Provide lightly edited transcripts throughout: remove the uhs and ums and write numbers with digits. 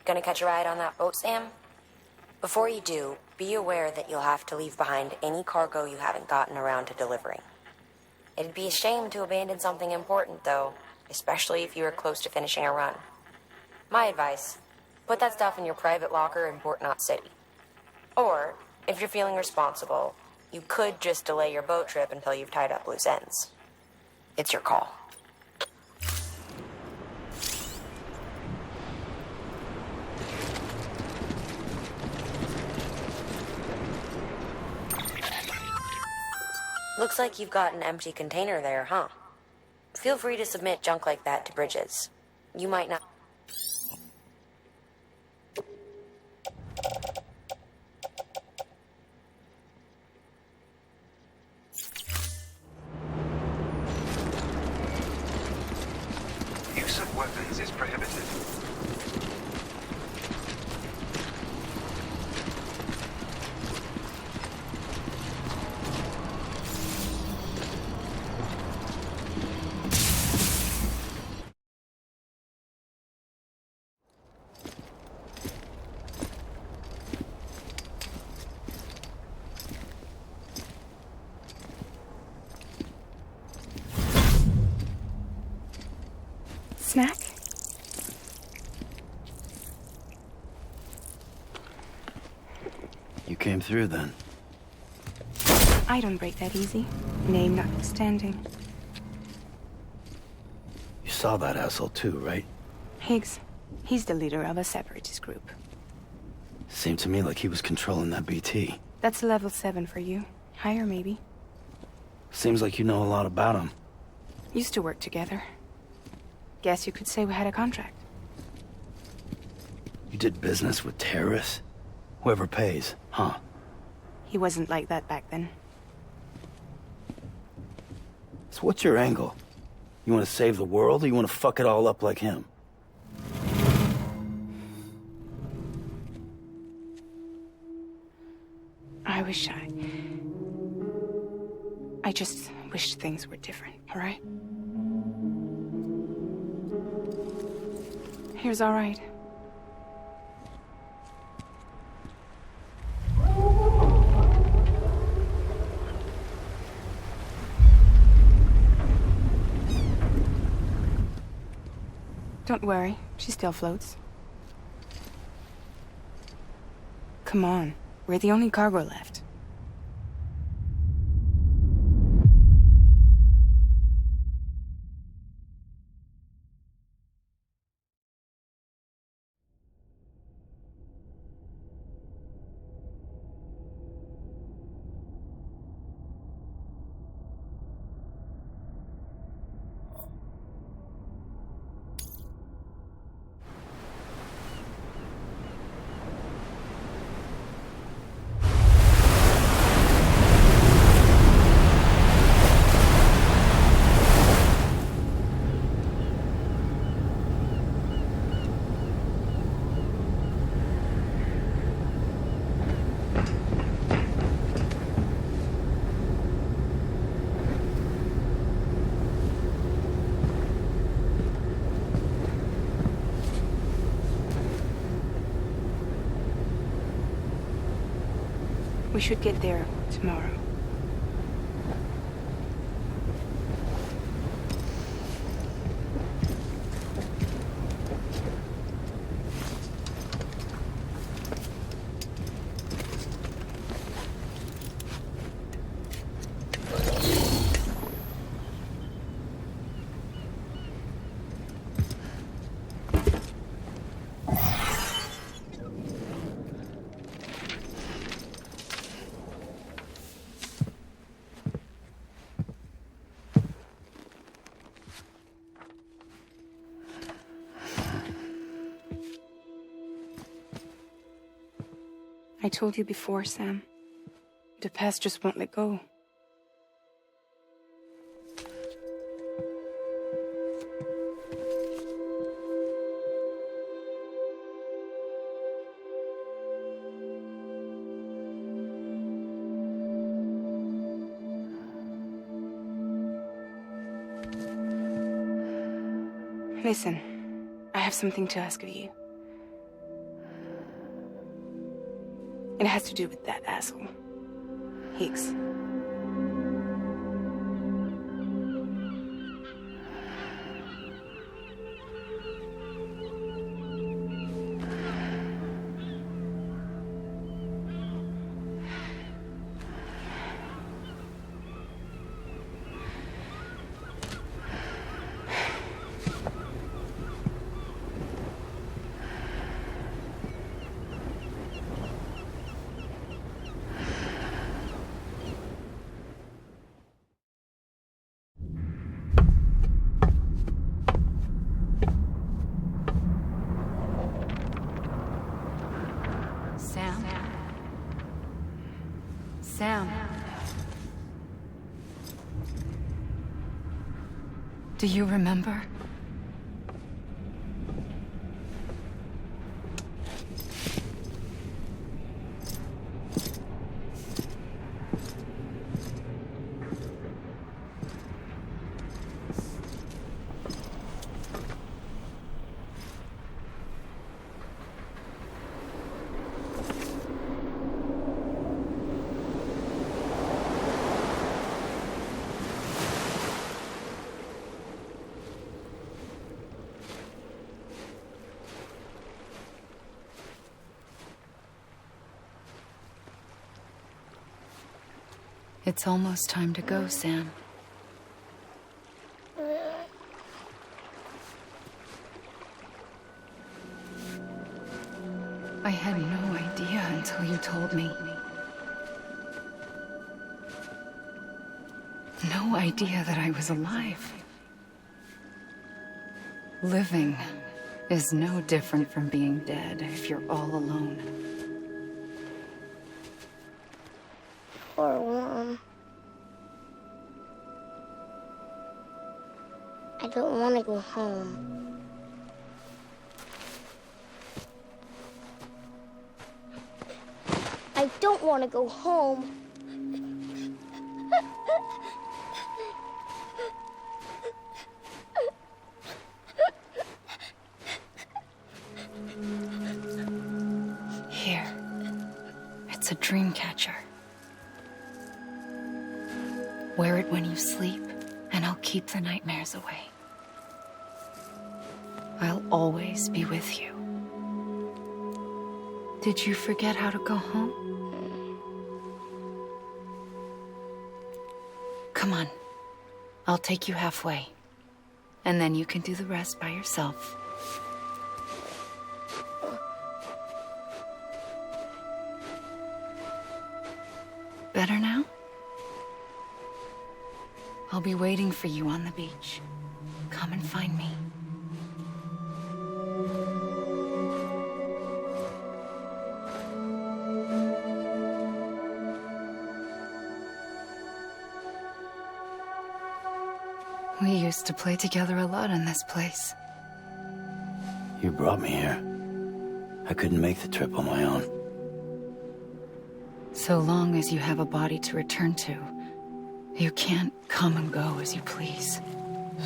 Gonna catch a ride on that boat, Sam? Before you do, be aware that you'll have to leave behind any cargo you haven't gotten around to delivering. It'd be a shame to abandon something important, though, especially if you are close to finishing a run. My advice, put that stuff in your private locker in Port Knot City. Or, if you're feeling responsible, you could just delay your boat trip until you've tied up loose ends. It's your call. Looks like you've got an empty container there, huh? Feel free to submit junk like that to Bridges. You might not... Use of weapons is prohibited. Snack? You came through then. I don't break that easy. Name notwithstanding. You saw that asshole too, right? Higgs. He's the leader of a separatist group. Seemed to me like he was controlling that BT. That's level 7 for you. Higher, maybe. Seems like you know a lot about him. Used to work together. Guess you could say we had a contract. You did business with terrorists? Whoever pays, huh? He wasn't like that back then. So what's your angle? You want to save the world, or you want to fuck it all up like him? I just wish things were different, all right? Here's all right. Don't worry, she still floats. Come on, we're the only cargo left. We should get there tomorrow. I told you before, Sam. The past just won't let go. Listen, I have something to ask of you. It has to do with that asshole. Hicks. Sam. Do you remember? It's almost time to go, Sam. I had no idea until you told me. No idea that I was alive. Living is no different from being dead if you're all alone. Poor Worm. I don't want to go home. I don't want to go home. Here. It's a dream catcher. Wear it when you sleep, and I'll keep the nightmares away. I'll always be with you. Did you forget how to go home? Come on. I'll take you halfway. And then you can do the rest by yourself. Better now? I'll be waiting for you on the beach. Come and find me. We used to play together a lot in this place. You brought me here. I couldn't make the trip on my own. So long as you have a body to return to, you can't come and go as you please.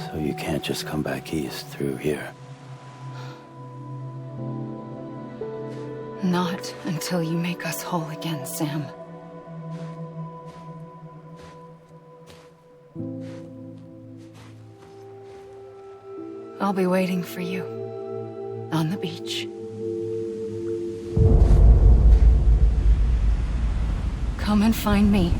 So you can't just come back east through here? Not until you make us whole again, Sam. I'll be waiting for you on the beach. Come and find me.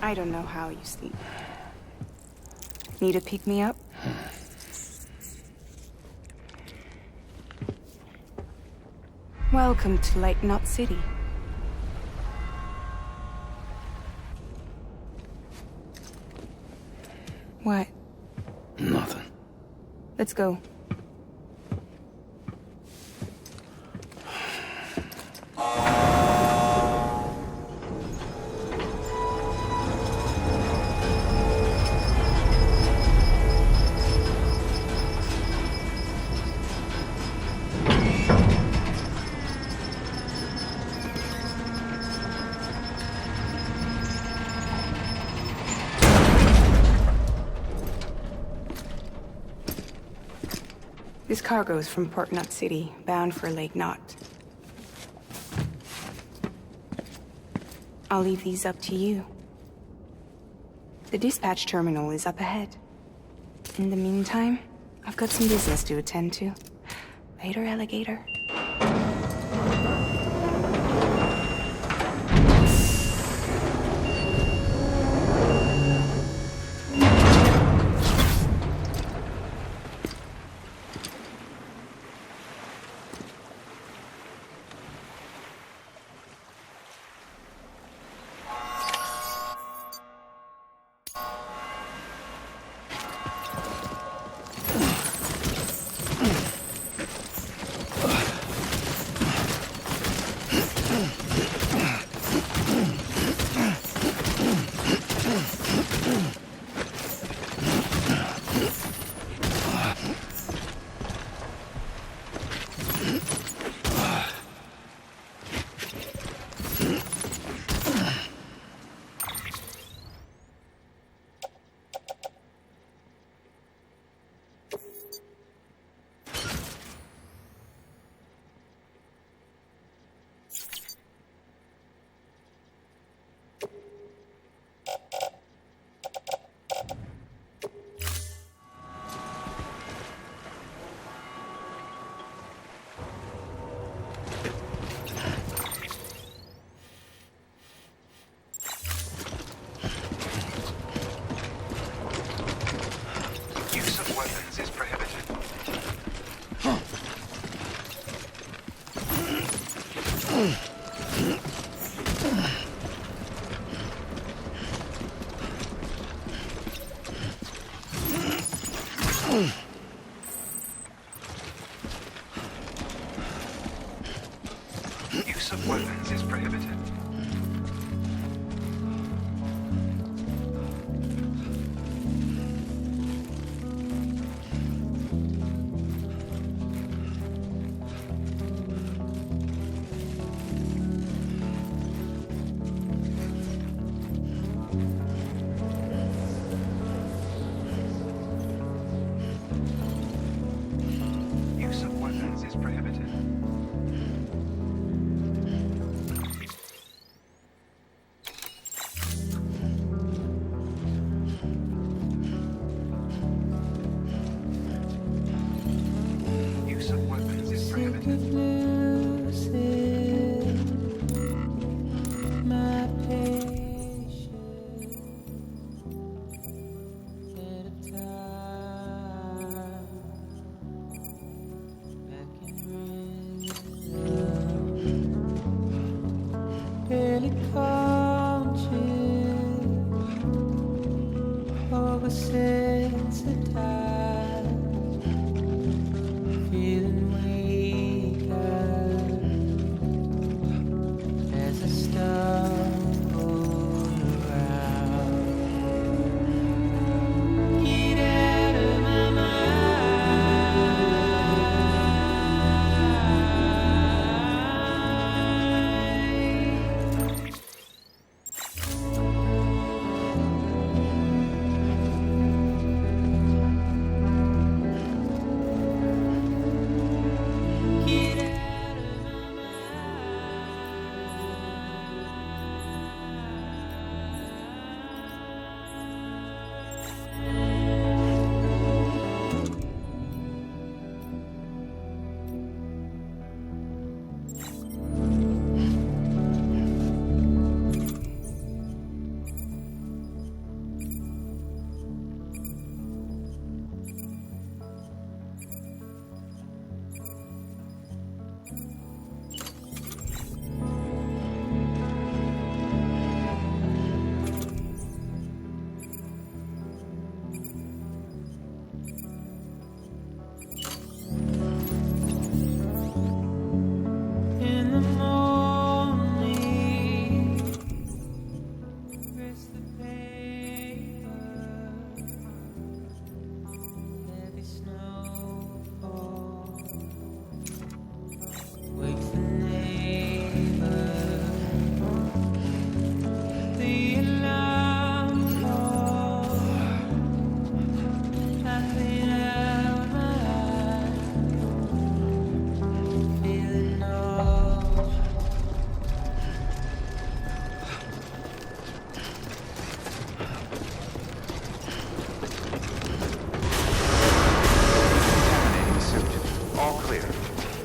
I don't know how you sleep. Need to pick me up? Welcome to 𝔬𝔦𝔡 City. What? Nothing. Let's go. This cargo is from Port Knot City, bound for Lake Knot. I'll leave these up to you. The dispatch terminal is up ahead. In the meantime, I've got some business to attend to. Later, alligator. Use of weapons is prohibited. Use of weapons is prohibited. Use of weapons is prohibited. Use of weapons is prohibited. Feeling weak.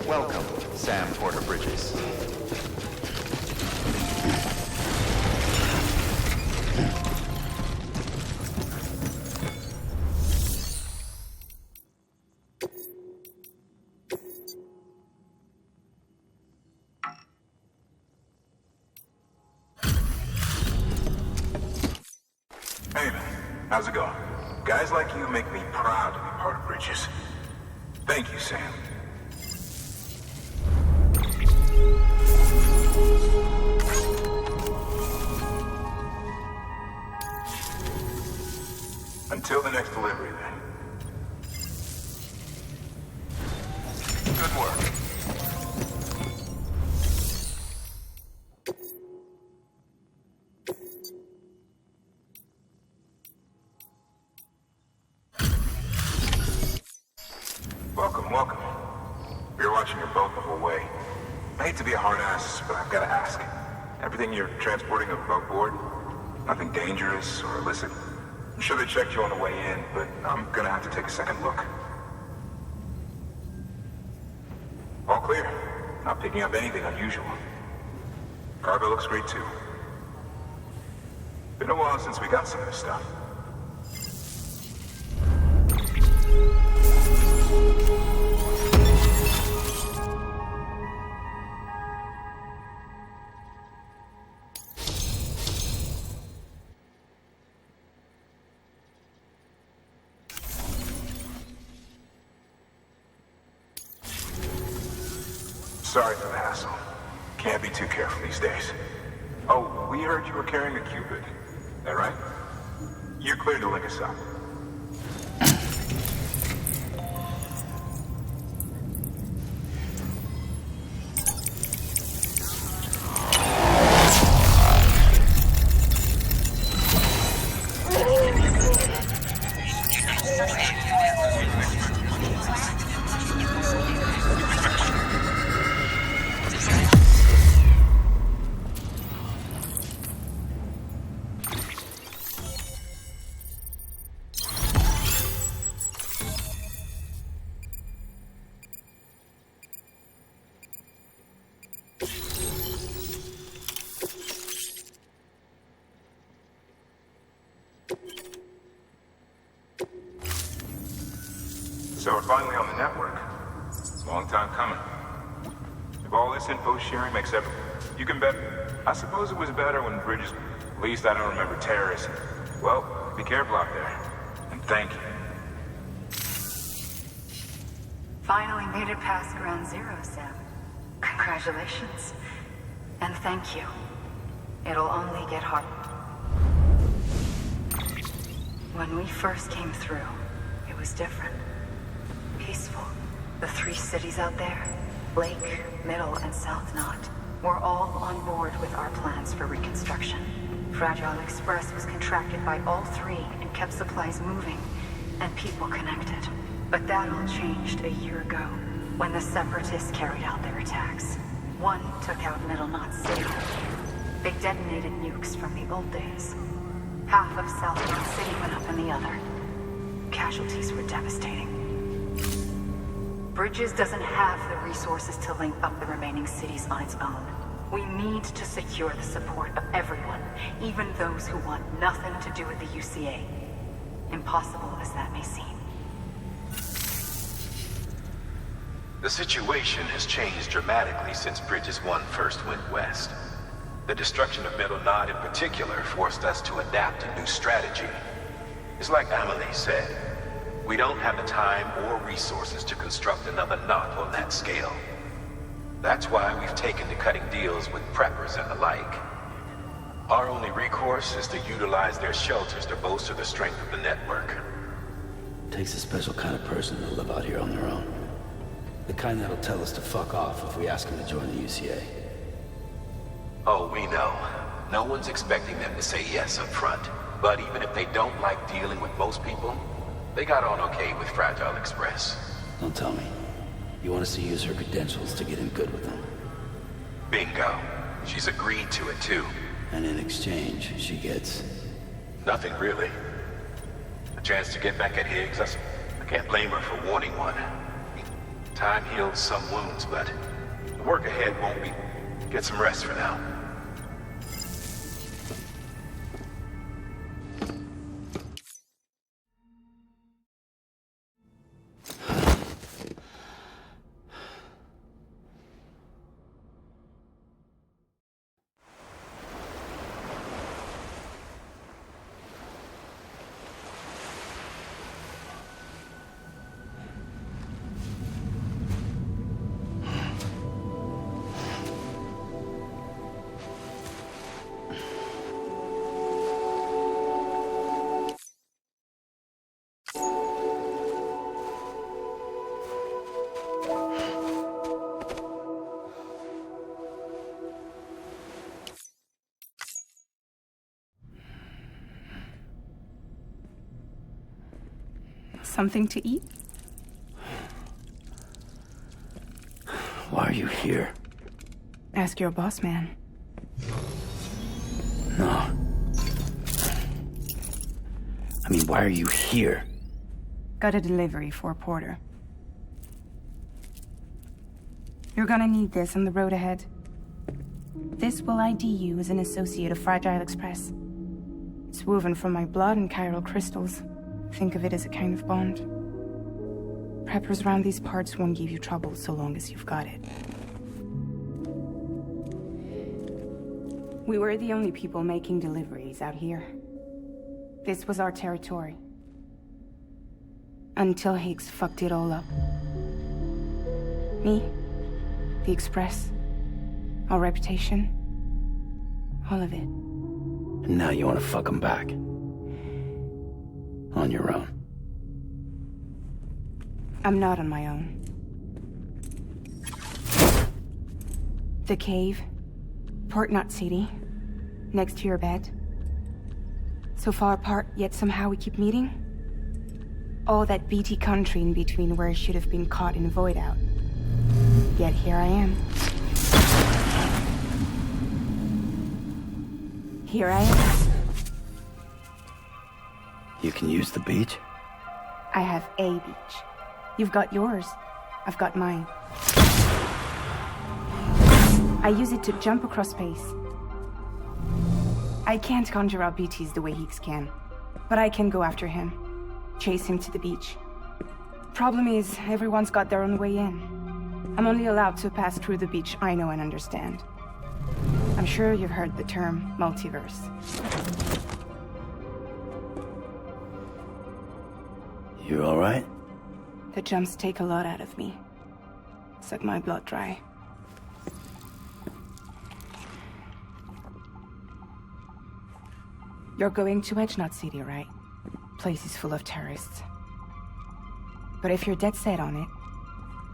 Welcome, Sam Porter Bridges. Hey man, how's it going? Guys like you make me proud to be part of Bridges. Thank you, Sam. Until the next delivery, then. Good work. Welcome. We were watching your boat the whole way. I hate to be a hard ass, but I've got to ask. Everything you're transporting above board? Nothing dangerous or illicit? I'm sure they checked you on the way in, but I'm gonna have to take a second look. All clear. Not picking up anything unusual. Cargo looks great too. Been a while since we got some of this stuff. Sorry for the hassle. Can't be too careful these days. Oh, we heard you were carrying a Cupid. That right? You're cleared to link us up. So we're finally on the network. Long time coming. If all this info sharing makes everything, you can bet. I suppose it was better when Bridges, at least I don't remember terrorists. Well, be careful out there. And thank you. Finally made it past ground zero, Sam. Congratulations. And thank you. It'll only get harder. When we first came through, it was different. Peaceful. The 3 cities out there, Lake, Middle, and South Knot, were all on board with our plans for reconstruction. Fragile Express was contracted by all 3 and kept supplies moving and people connected. But that all changed a year ago, when the Separatists carried out their attacks. One took out Middle Knot City. They detonated nukes from the old days. Half of South Knot City went up in the other. Casualties were devastating. Bridges doesn't have the resources to link up the remaining cities on its own. We need to secure the support of everyone, even those who want nothing to do with the UCA. Impossible as that may seem. The situation has changed dramatically since Bridges 1 first went west. The destruction of Middle Knot in particular forced us to adapt a new strategy. It's like Amelie said, we don't have the time or resources to construct another knot on that scale. That's why we've taken to cutting deals with preppers and the like. Our only recourse is to utilize their shelters to bolster the strength of the network. Takes a special kind of person to live out here on their own. The kind that'll tell us to fuck off if we ask them to join the UCA. Oh, we know. No one's expecting them to say yes up front. But even if they don't like dealing with most people, they got on okay with Fragile Express. Don't tell me. You want us to use her credentials to get in good with them? Bingo. She's agreed to it too. And in exchange, she gets... Nothing really. A chance to get back at Higgs. I can't blame her for wanting one. Time heals some wounds, but the work ahead won't be. Get some rest for now. Something to eat? Why are you here? Ask your boss man. No. I mean, why are you here? Got a delivery for Porter. You're gonna need this on the road ahead. This will ID you as an associate of Fragile Express. It's woven from my blood and chiral crystals. Think of it as a kind of bond. Preppers around these parts won't give you trouble so long as you've got it. We were the only people making deliveries out here. This was our territory. Until Higgs fucked it all up. Me, the Express, our reputation, all of it. And now you want to fuck him back. On your own. I'm not on my own. The cave, Port Knot City, next to your bed. So far apart, yet somehow we keep meeting. All that BT country in between where I should have been caught in a void out. Yet here I am. Here I am. You can use the beach? I have a beach. You've got yours. I've got mine. I use it to jump across space. I can't conjure up BTs the way Higgs can, but I can go after him, chase him to the beach. Problem is, everyone's got their own way in. I'm only allowed to pass through the beach I know and understand. I'm sure you've heard the term multiverse. You all right? The jumps take a lot out of me. Suck my blood dry. You're going to 𝔇𝔞𝔳𝔦𝔡 City, right? Place is full of terrorists. But if you're dead set on it,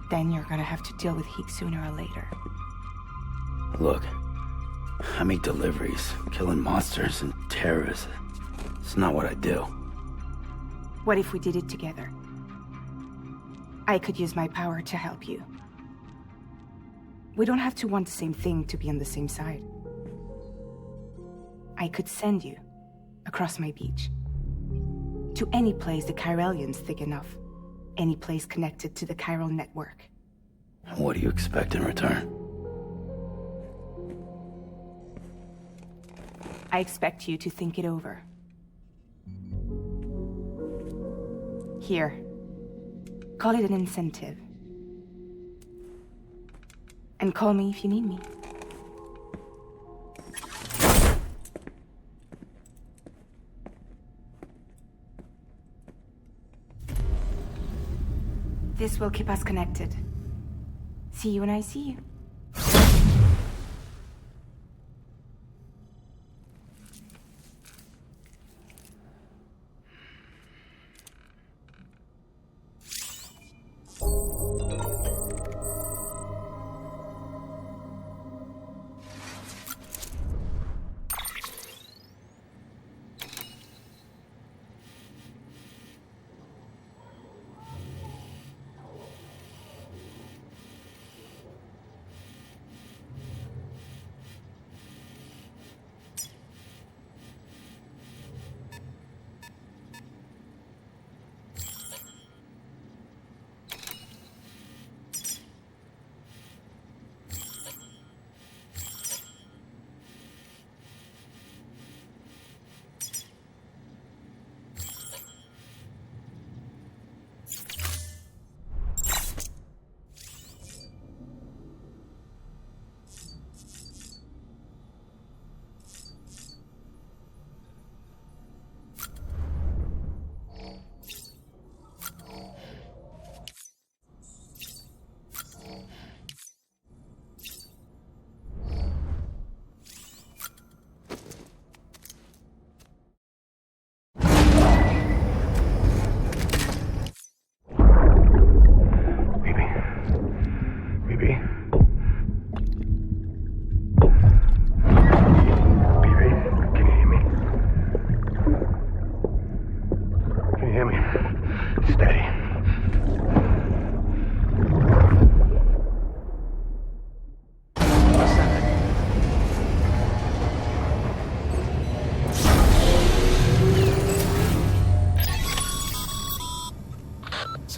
then you're gonna have to deal with Higgs sooner or later. Look, I make deliveries, killing monsters and terrorists. It's not what I do. What if we did it together? I could use my power to help you. We don't have to want the same thing to be on the same side. I could send you across my beach. To any place the chiralian's thick enough. Any place connected to the chiral network. What do you expect in return? I expect you to think it over. Here. Call it an incentive. And call me if you need me. This will keep us connected. See you when I see you.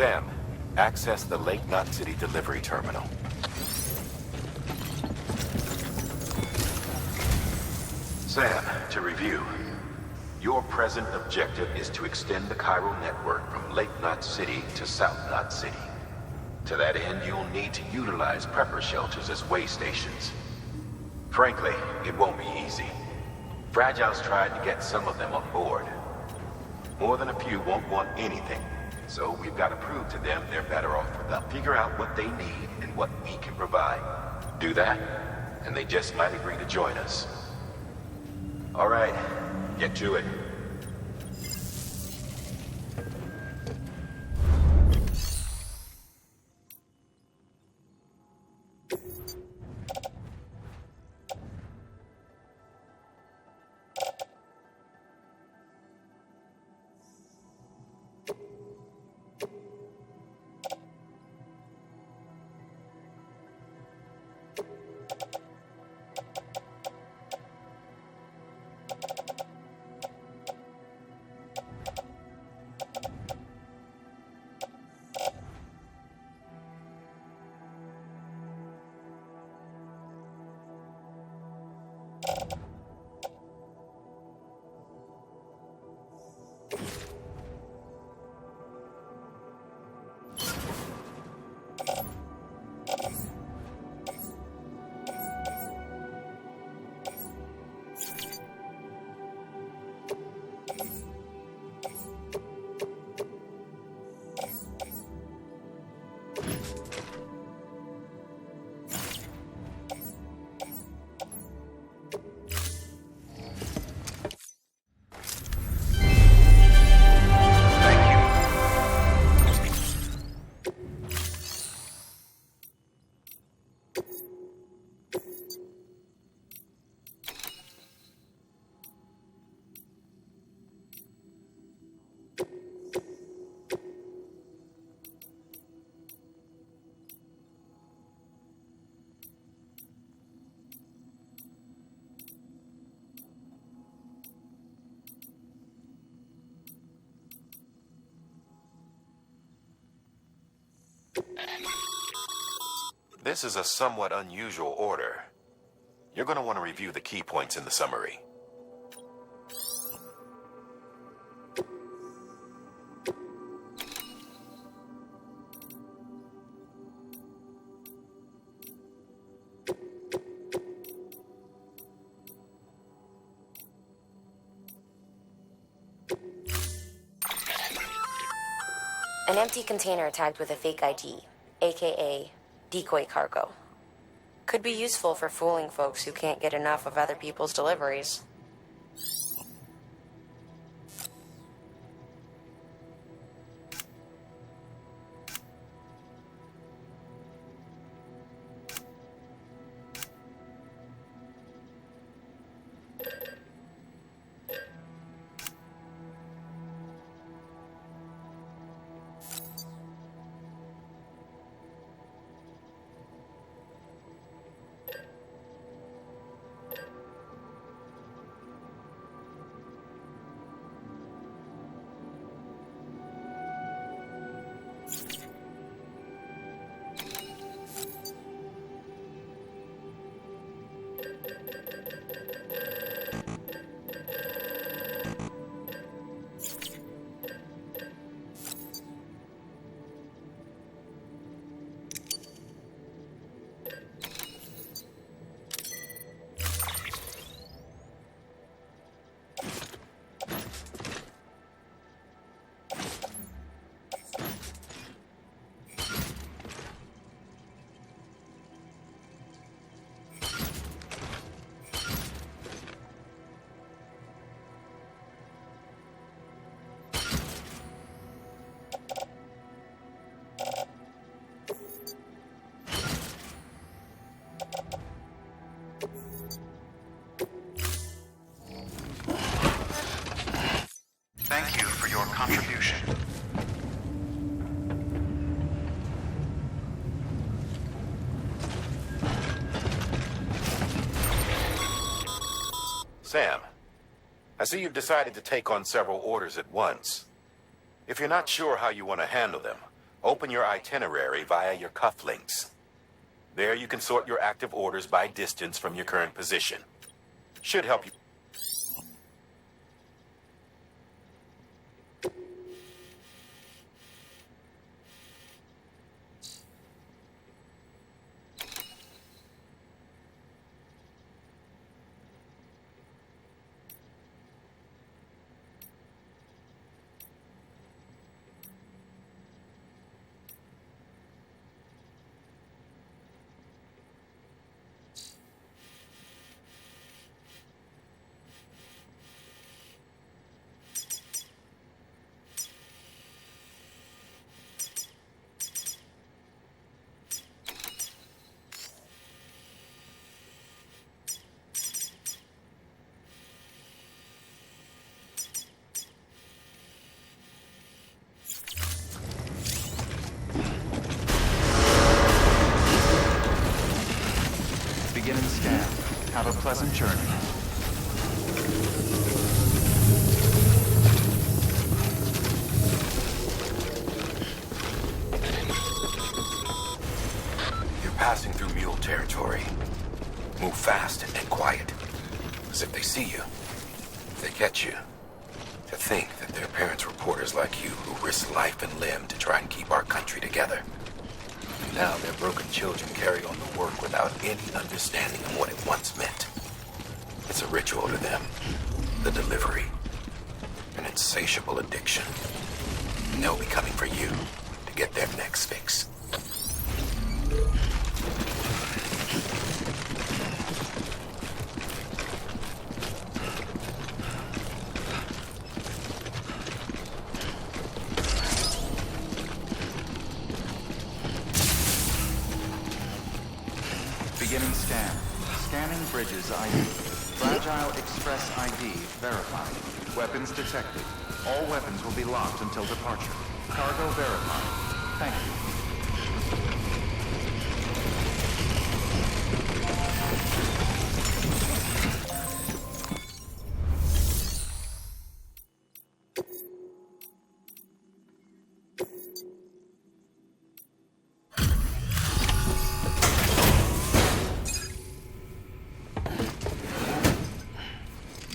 Sam, access the 𝔄�not City delivery terminal. Sam, to review. Your present objective is to extend the chiral network from 𝔄�not City to 𝔖𝙢𝷑 City. To that end, you'll need to utilize prepper shelters as way stations. Frankly, it won't be easy. Fragile's tried to get some of them on board. More than a few won't want anything, so we've got to prove to them they're better off with us. Figure out what they need and what we can provide. Do that, and they just might agree to join us. All right, get to it. This is a somewhat unusual order. You're going to want to review the key points in the summary. An empty container tagged with a fake ID, aka decoy cargo. Could be useful for fooling folks who can't get enough of other people's deliveries. Thank you for your contribution. Sam, I see you've decided to take on several orders at once. If you're not sure how you want to handle them, Open your itinerary via your cufflinks. There you can sort your active orders by distance from your current position. Should help you. Begin and scan. Have a pleasant journey. You're passing through mule territory. Move fast and quiet. As if they see you. If they catch you. To think that they're parents reporters like you who risk life and limb to try and keep our country together. Now their broken children carry on the work without any understanding of what it once meant. It's a ritual to them. The delivery. An insatiable addiction. And they'll be coming for you to get their next fix. Beginning scan. Scanning bridges ID. Fragile Express ID verified. Weapons detected. All weapons will be locked until departure. Cargo verified. Thank you.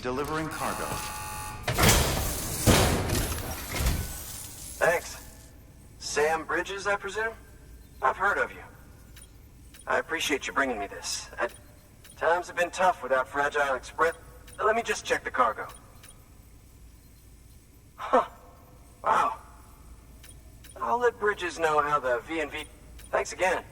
Delivering cargo. Thanks. Sam Bridges, I presume? I've heard of you. I appreciate you bringing me this. Times have been tough without Fragile Express. Let me just check the cargo. Huh. Wow. I'll let Bridges know how the V&V... Thanks again.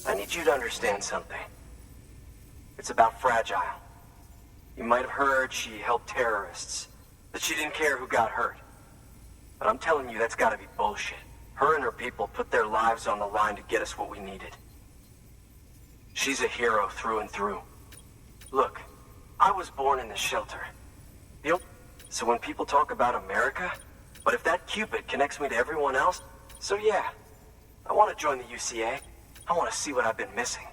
I need you to understand something. It's about Fragile. You might have heard she helped terrorists, that she didn't care who got hurt. But I'm telling you, that's gotta be bullshit. Her and her people put their lives on the line to get us what we needed. She's a hero through and through. Look, I was born in the shelter. So when people talk about America, but if that Cupid connects me to everyone else, so yeah, I want to join the UCA. I want to see what I've been missing.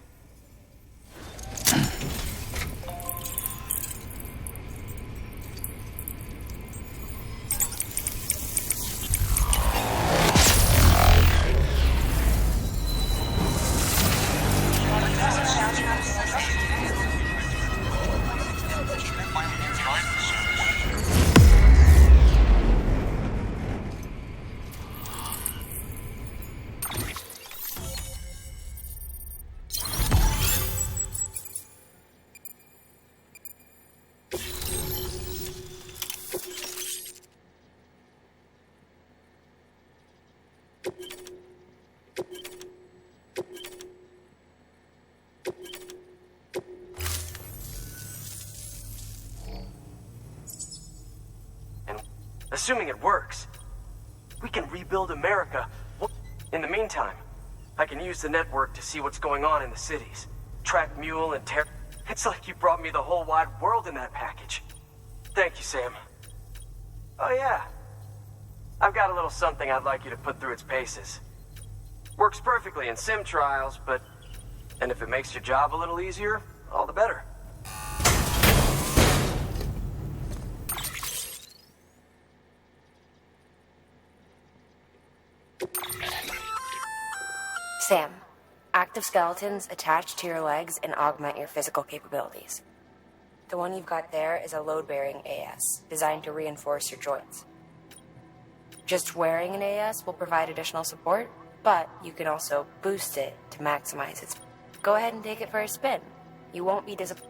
Assuming it works, we can rebuild America. In the meantime, I can use the network to see what's going on in the cities. Track Mule and Terror. It's like you brought me the whole wide world in that package. Thank you, Sam. Oh yeah. I've got a little something I'd like you to put through its paces. Works perfectly in sim trials, but And if it makes your job a little easier, all the better. Sam, active skeletons attach to your legs and augment your physical capabilities. The one you've got there is a load-bearing AS, designed to reinforce your joints. Just wearing an AS will provide additional support, but you can also boost it to maximize its... Go ahead and take it for a spin. You won't be disappointed.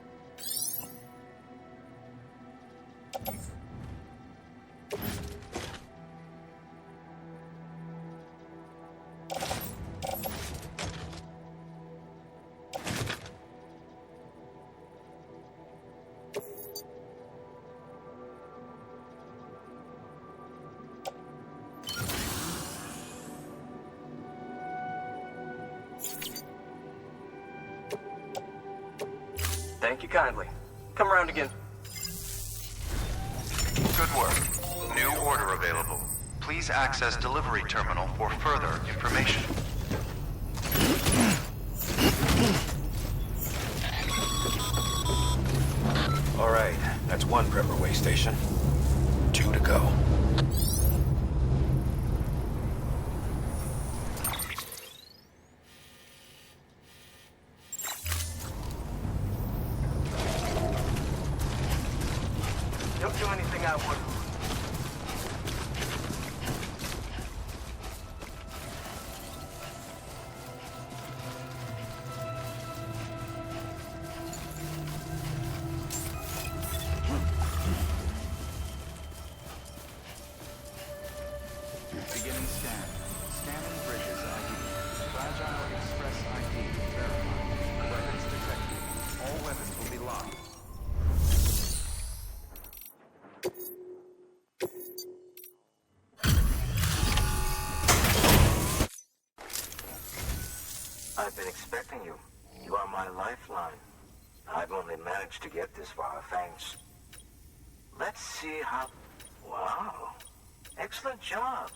Thank you kindly. Come around again. Good work. New order available. Please access delivery terminal for further information. All right, that's one prepper way station. 2 to go. Don't do anything I wouldn't. Beginning scan. Scanning bridges ID. Fragile Express ID verified. Weapons detected. All weapons will be locked. I've been expecting you. You are my lifeline. I've only managed to get this far, thanks. Let's see how... Wow. Excellent job.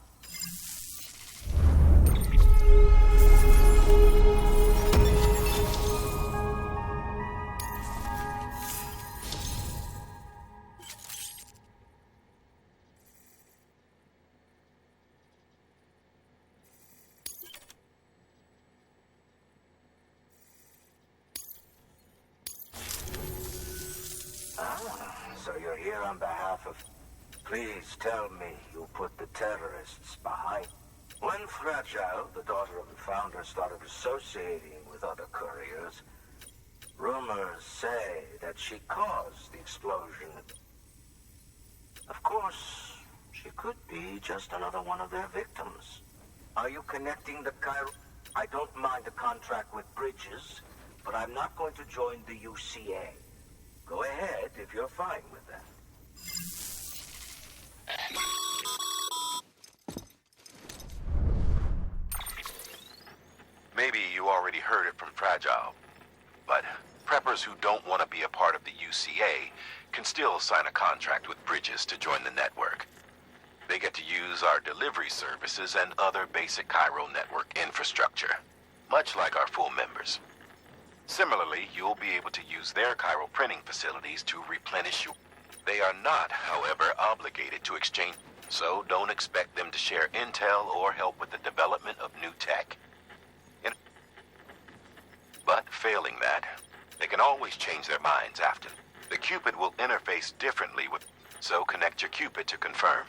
So you're here on behalf of... Please tell me you put the terrorists behind. When Fragile, the daughter of the founder, started associating with other couriers, rumors say that she caused the explosion. Of course, she could be just another one of their victims. Are you connecting the Cairo? I don't mind the contract with Bridges, but I'm not going to join the UCA. Go ahead if you're fine with that. Maybe you already heard it from Fragile, but preppers who don't want to be a part of the UCA can still sign a contract with Bridges to join the network. They get to use our delivery services and other basic Cairo network infrastructure, much like our full members. Similarly, you'll be able to use their Cairo printing facilities to replenish you. They are not, however, obligated to exchange, so don't expect them to share intel or help with the development of new tech. But failing that, they can always change their minds after. The Cupid will interface differently with, so connect your Cupid to confirm.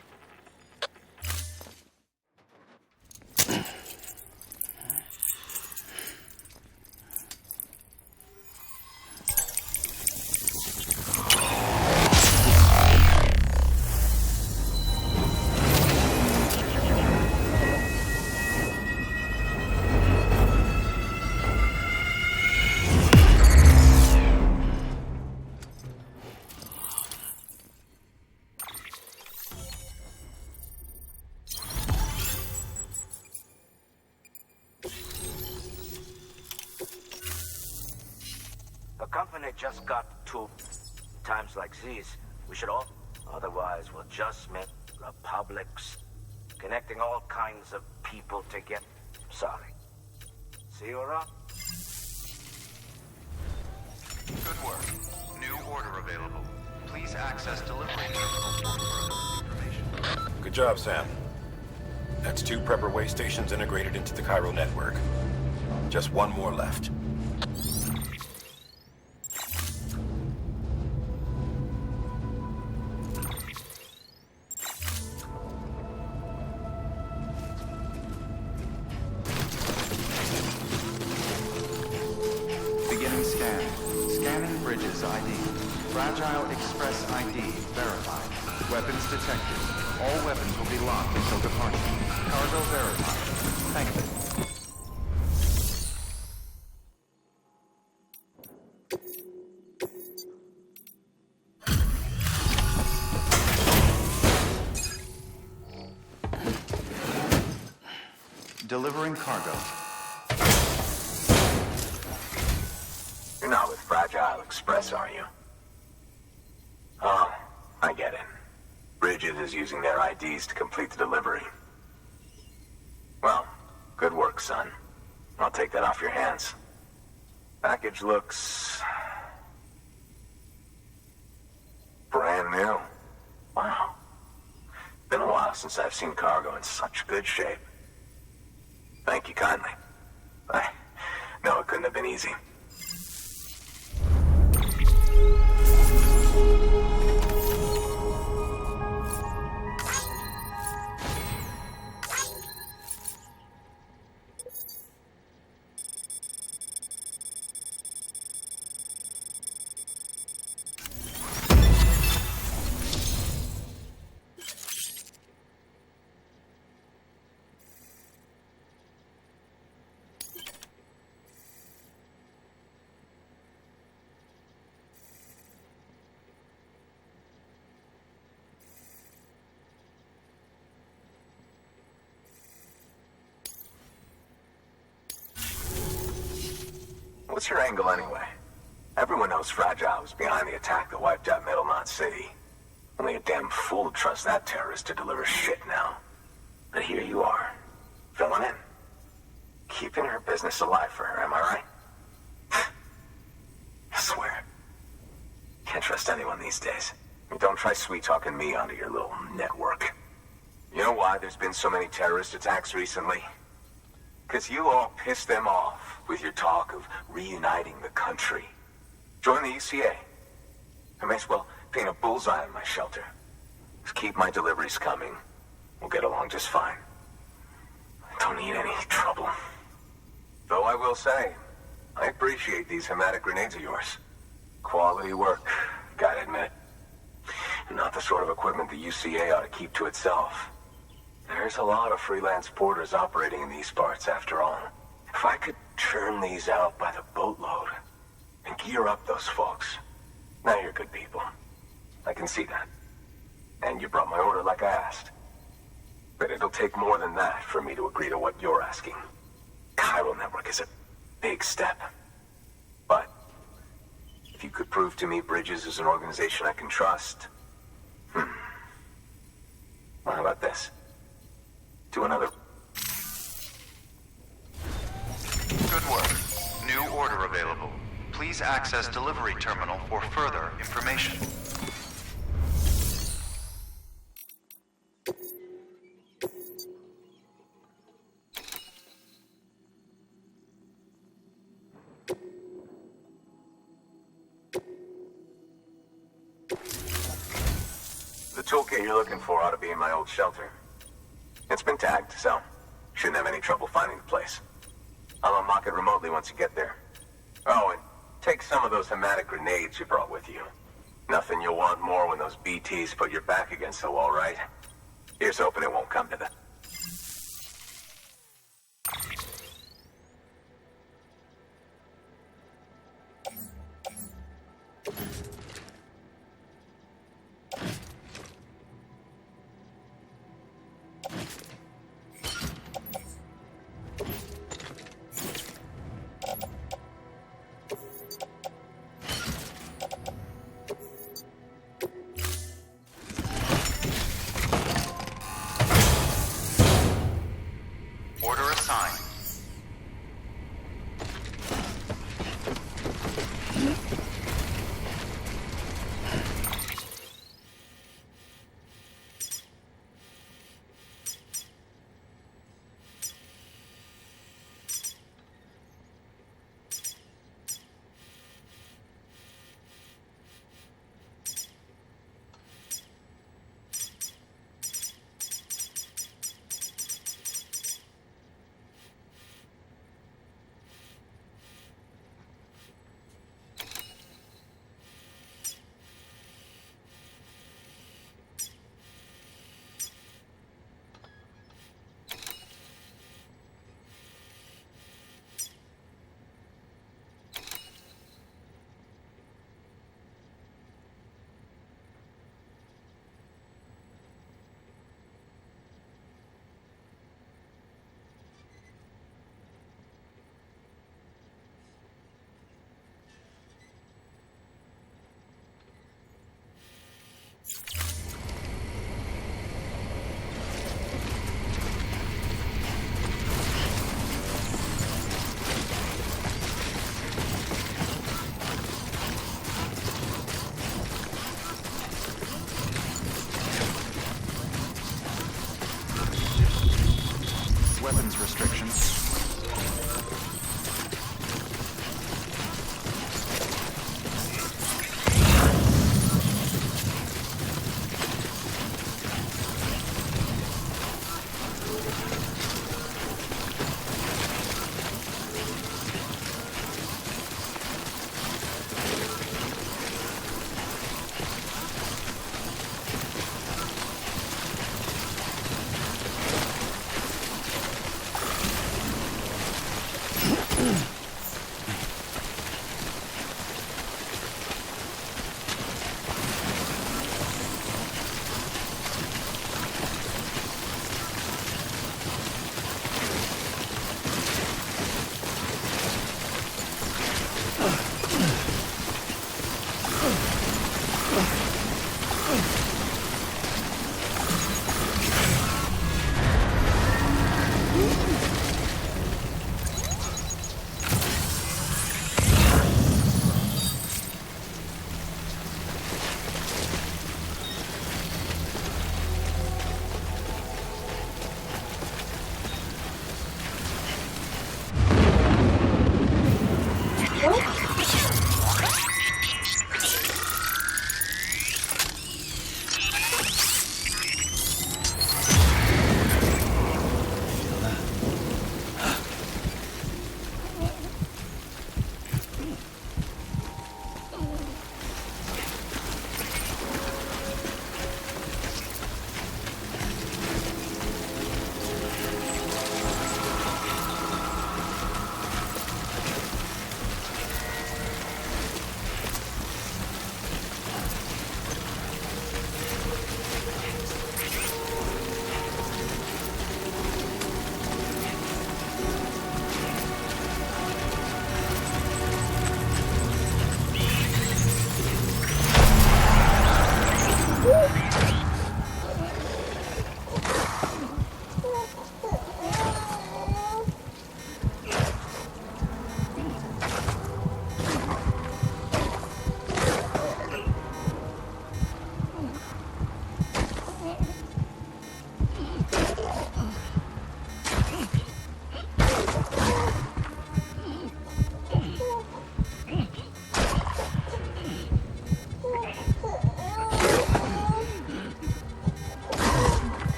The company just got to times like these. We should all... Otherwise, we'll just make republics, connecting all kinds of people together. Sorry. See you around? Good work. New order available. Please access delivery terminal for further information. Good job, Sam. That's 2 prepper way stations integrated into the Cairo network. Just 1 more left. Beginning scan. Scanning bridges ID. Fragile Express ID verified. Weapons detected. All weapons will be locked until departure. Cargo verified. Thank you. Delivering cargo. You're not with Fragile Express, are you? Oh, I get it. Bridget is using their IDs to complete the delivery. Well, good work, son. I'll take that off your hands. Package looks... brand new. Wow. Been a while since I've seen cargo in such good shape. Thank you kindly. I know it couldn't have been easy. What's your angle anyway? Everyone knows Fragile was behind the attack that wiped out 𝔠𝔦𝔡 City. Only a damn fool would trust that terrorist to deliver shit now. But here you are, filling in. Keeping her business alive for her, am I right? I swear. Can't trust anyone these days. Don't try sweet-talking me onto your little network. You know why there's been so many terrorist attacks recently? Because you all pissed them off with your talk of reuniting the country. Join the UCA. I may as well paint a bullseye on my shelter. Just keep my deliveries coming. We'll get along just fine. I don't need any trouble. Though I will say, I appreciate these 𝔬𝔦𝔡 grenades of yours. Quality work, gotta admit. Not the sort of equipment the UCA ought to keep to itself. There's a lot of freelance porters operating in these parts, after all. If I could churn these out by the boatload and gear up those folks. Now you're good people. I can see that. And you brought my order like I asked. But it'll take more than that for me to agree to what you're asking. Cairo Network is a big step. But if you could prove to me Bridges is an organization I can trust... Well, how about this? Do another... Good work. New order available. Please access delivery terminal for further information. The toolkit you're looking for ought to be in my old shelter. It's been tagged, so shouldn't have any trouble finding the place. I'll unlock it remotely once you get there. Oh, and take some of those 𝔬𝔦𝔡 grenades you brought with you. Nothing you'll want more when those BTs put your back against the wall, right? Here's hoping it won't come to that.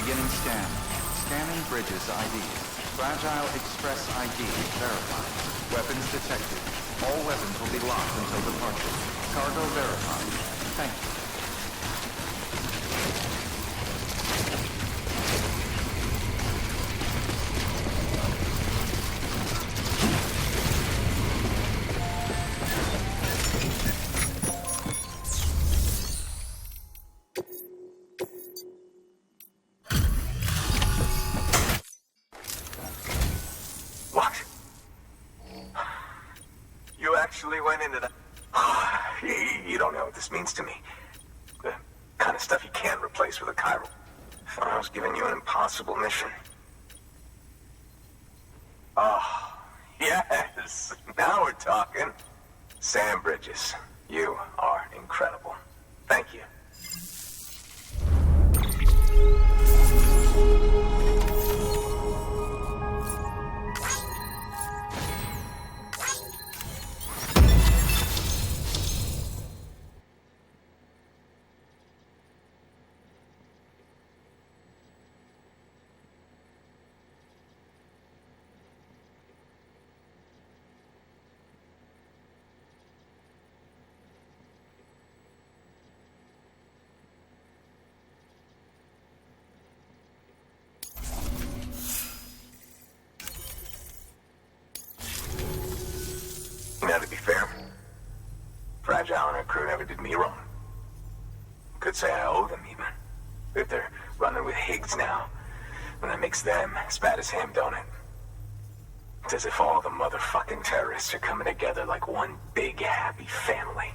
Beginning scan. Scanning bridges ID. Fragile Express ID verified. Weapons detected. All weapons will be locked until departure. Cargo verified. Thank you. Went into that. You don't know what this means to me. The kind of stuff you can't replace with a chiral. I was giving you an impossible mission. Oh, yes. Now we're talking. Sam Bridges, you are incredible. Thank you. Now, to be fair, Fragile and her crew never did me wrong. Could say I owe them, even. If they're running with Higgs now, and that makes them as bad as him, don't it? It's as if all the motherfucking terrorists are coming together like one big, happy family.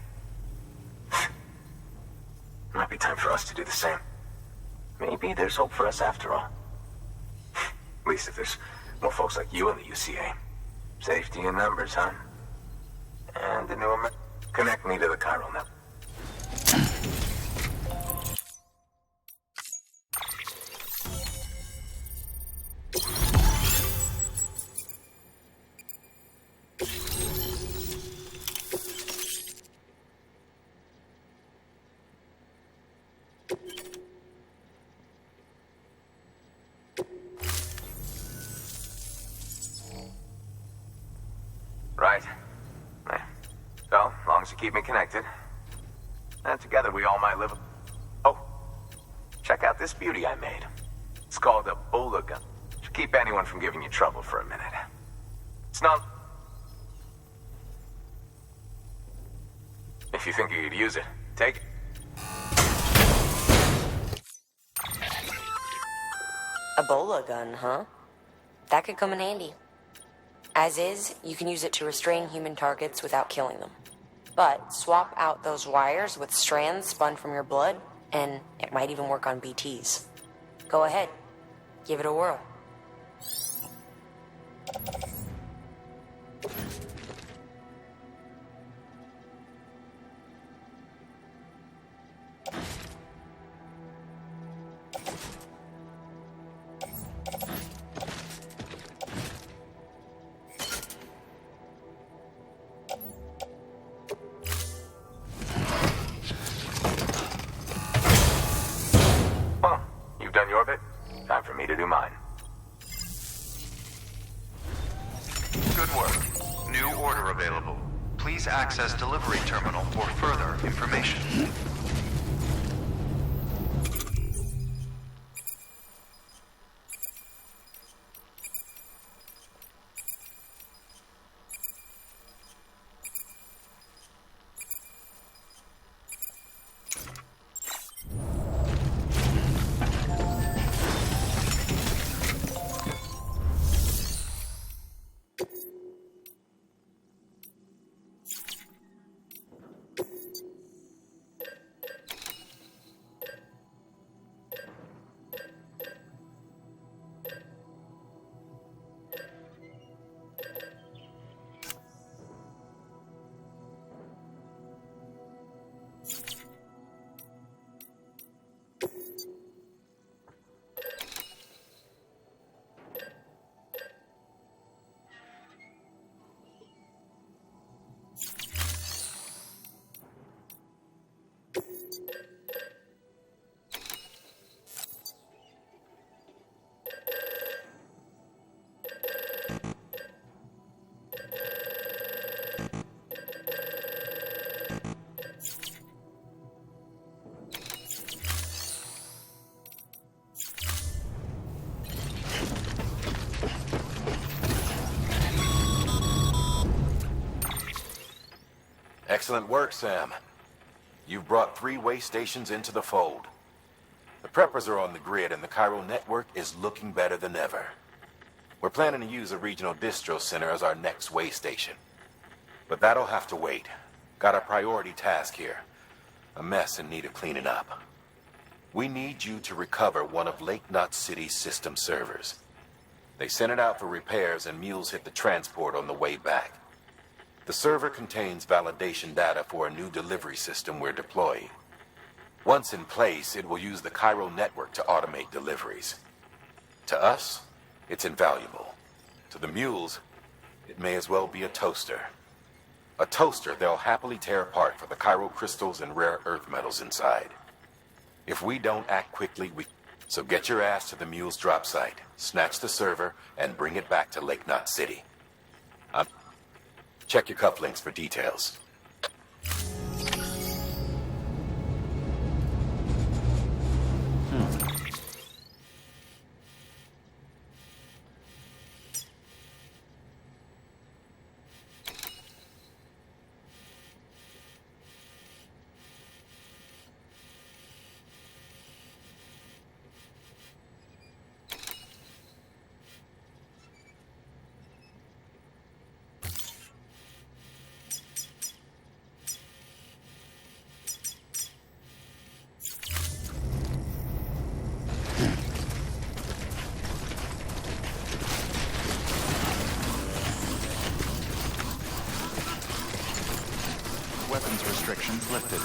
Might be time for us to do the same. Maybe there's hope for us after all. At least if there's more folks like you in the UCA. Safety in numbers, huh? And the new connect me to the chiral network. Right. So, long as you keep me connected. And together we all might live... Oh, check out this beauty I made. It's called a bowler gun. Should keep anyone from giving you trouble for a minute. It's not... If you think you could use it, take it. A bola gun, huh? That could come in handy. As is, you can use it to restrain human targets without killing them. But swap out those wires with strands spun from your blood, and it might even work on BTs. Go ahead. Give it a whirl. for me to do mine. Good work. New order available. Please access delivery terminal for further information. Excellent work, Sam. You've brought 3 way stations into the fold. The preppers are on the grid and the chiral network is looking better than ever. We're planning to use a regional distro center as our next way station. But that'll have to wait. Got a priority task here. A mess in need of cleaning up. We need you to recover one of 𝔇𝙀𝔬𝔳 City's system servers. They sent it out for repairs and mules hit the transport on the way back. The server contains validation data for a new delivery system we're deploying. Once in place, it will use the chiral network to automate deliveries. To us, it's invaluable. To the mules, it may as well be a toaster. A toaster they'll happily tear apart for the chiral crystals and rare earth metals inside. If we don't act quickly, So get your ass to the mule's drop site, snatch the server, and bring it back to 𝔇𝙀𝔬𝔳 City. Check your cufflinks for details. Weapons restrictions lifted.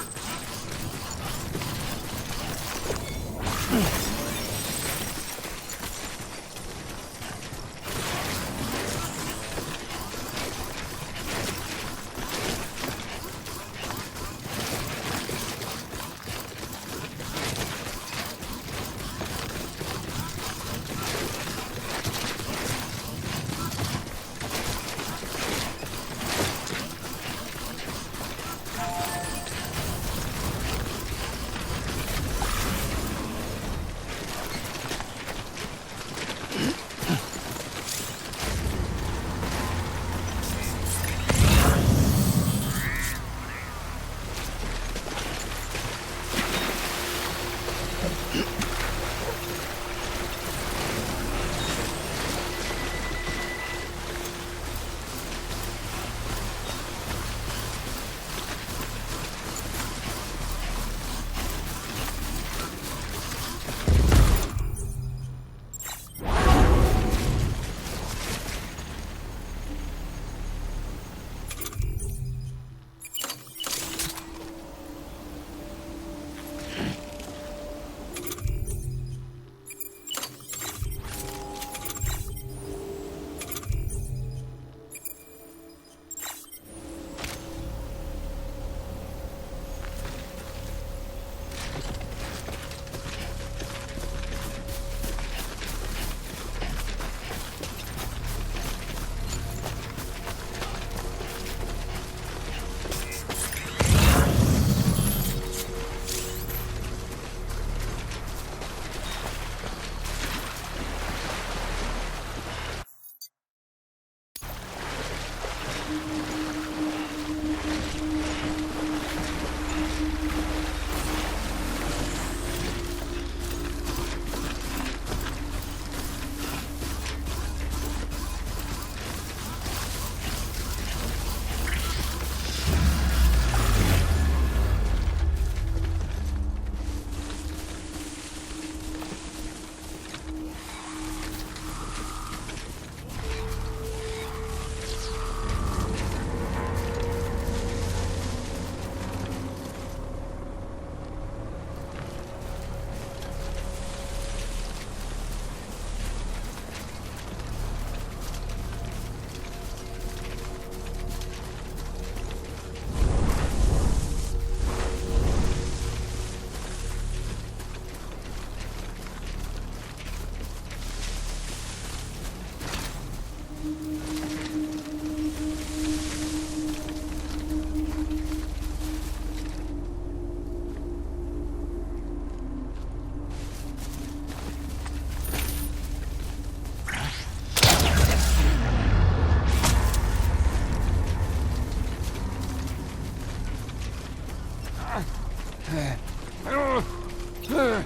Clear.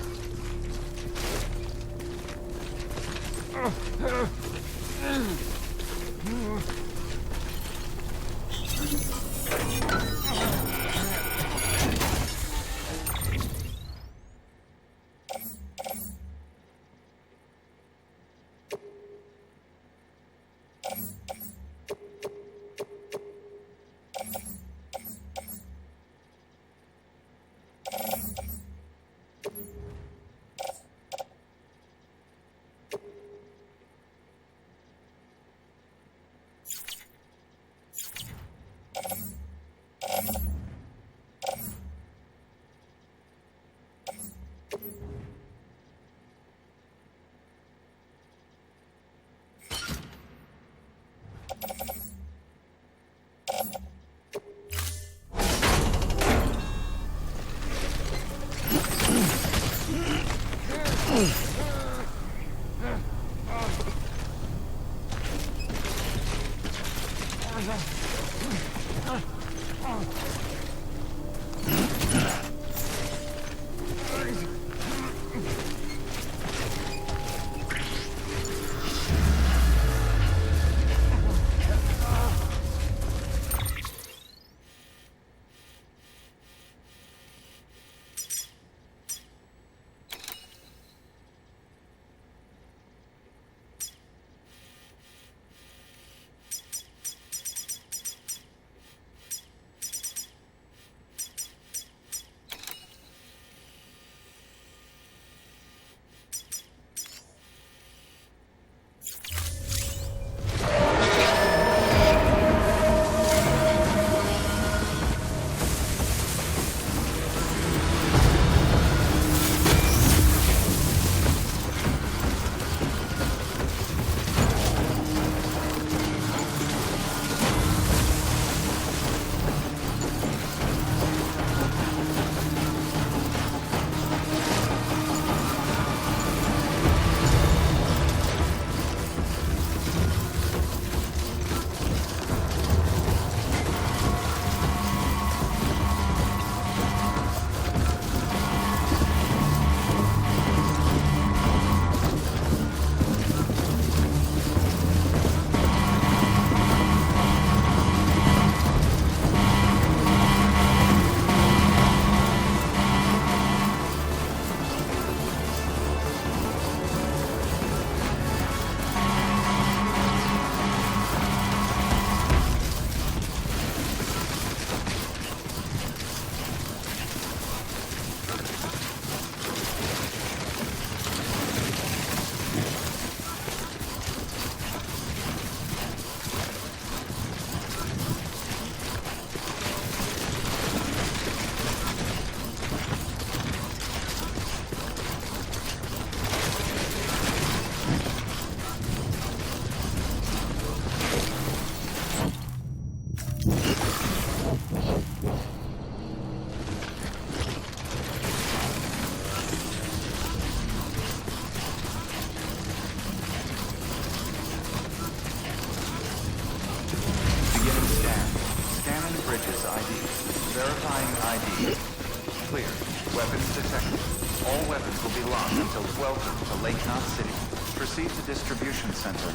Weapons detected. All weapons will be locked until welcome to 𝔇𝔞𝔳𝙃 City. Proceed to distribution center.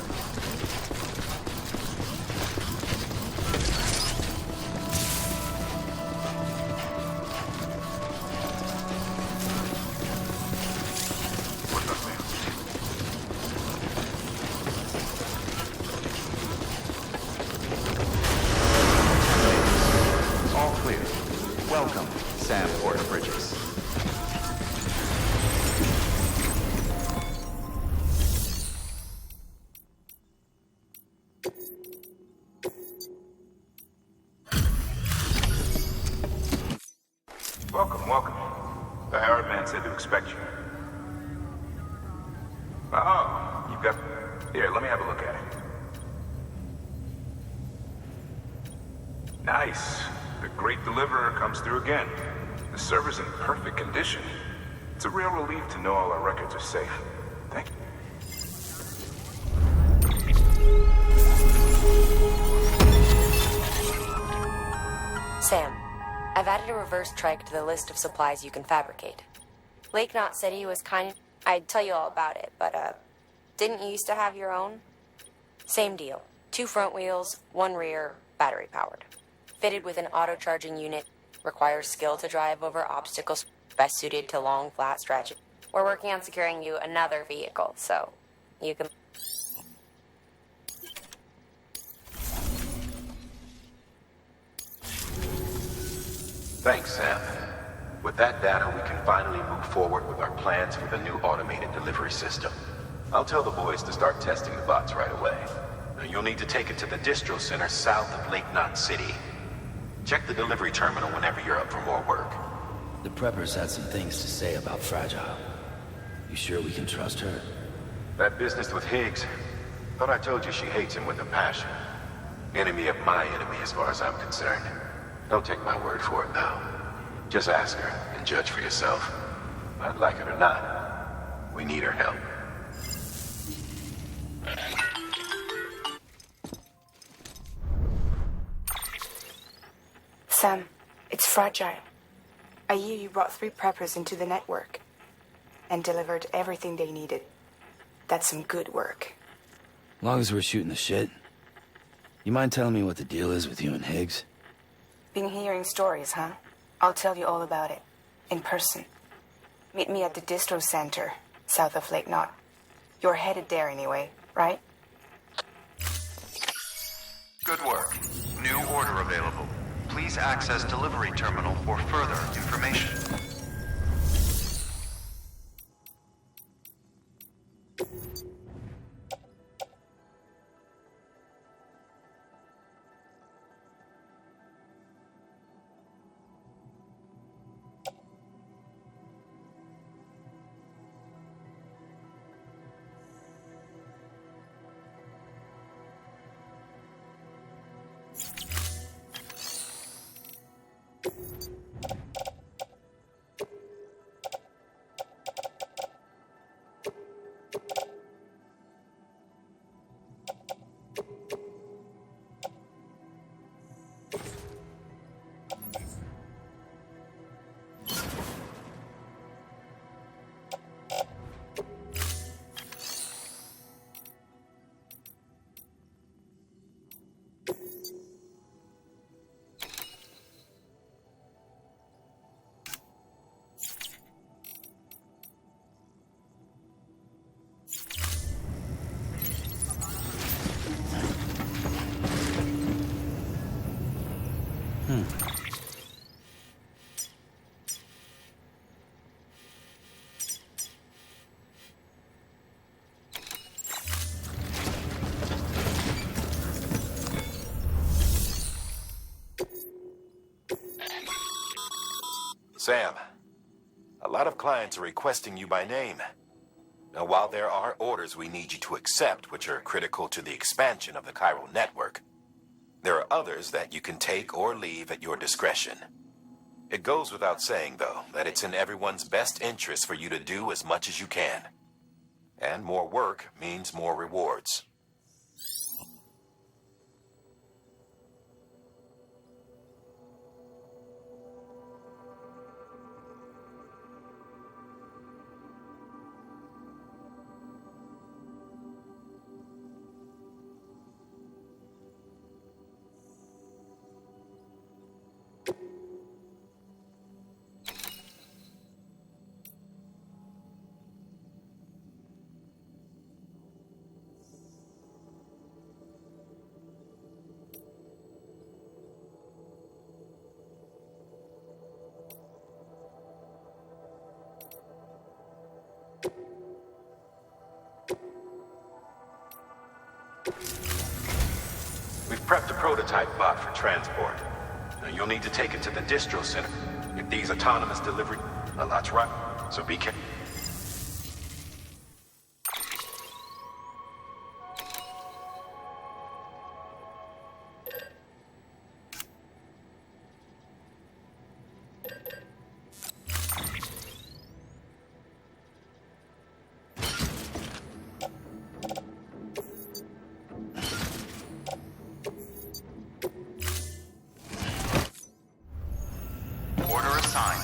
All clear. Welcome, Sam Porter-Bridges. Welcome, welcome. The Herald man said to expect you. Oh, you've got... Here, let me have a look at it. Nice. The great deliverer comes through again. The server's in perfect condition. It's a real relief to know all our records are safe. Thank you. Sam, I've added a reverse trike to the list of supplies you can fabricate. 𝔇𝔞𝔳𝔦 City was kind of... I'd tell you all about it, but, didn't you used to have your own? Same deal. 2 front wheels, 1 rear, battery-powered. Fitted with an auto-charging unit, requires skill to drive over obstacles, best suited to long, flat stretches. We're working on securing you another vehicle, so you can... Thanks, Sam. With that data, we can finally move forward with our plans for the new automated delivery system. I'll tell the boys to start testing the bots right away. Now, you'll need to take it to the distro center south of 𝔇𝔞𝔳𝔦𝔡 City. Check the delivery terminal whenever you're up for more work. The preppers had some things to say about Fragile. You sure we can trust her? That business with Higgs, thought I told you she hates him with a passion. Enemy of my enemy as far as I'm concerned. Don't take my word for it, though. Just ask her and judge for yourself. I'd like it or not, we need her help. Sam, it's Fragile. I hear you brought 3 preppers into the network and delivered everything they needed. That's some good work. As long as we're shooting the shit. You mind telling me what the deal is with you and Higgs? Been hearing stories, huh? I'll tell you all about it. In person. Meet me at the distro center, south of 𝔇𝔞𝔳𝔦𝔡. You're headed there anyway, right? Good work. New order available. Please access delivery terminal for further information. Sam, a lot of clients are requesting you by name. Now, while there are orders we need you to accept, which are critical to the expansion of the chiral network, there are others that you can take or leave at your discretion. It goes without saying, though, that it's in everyone's best interest for you to do as much as you can. And more work means more rewards. We've prepped a prototype bot for transport. Now you'll need to take it to the distro center. If these autonomous delivery, a lot's right, so be careful. Order assigned.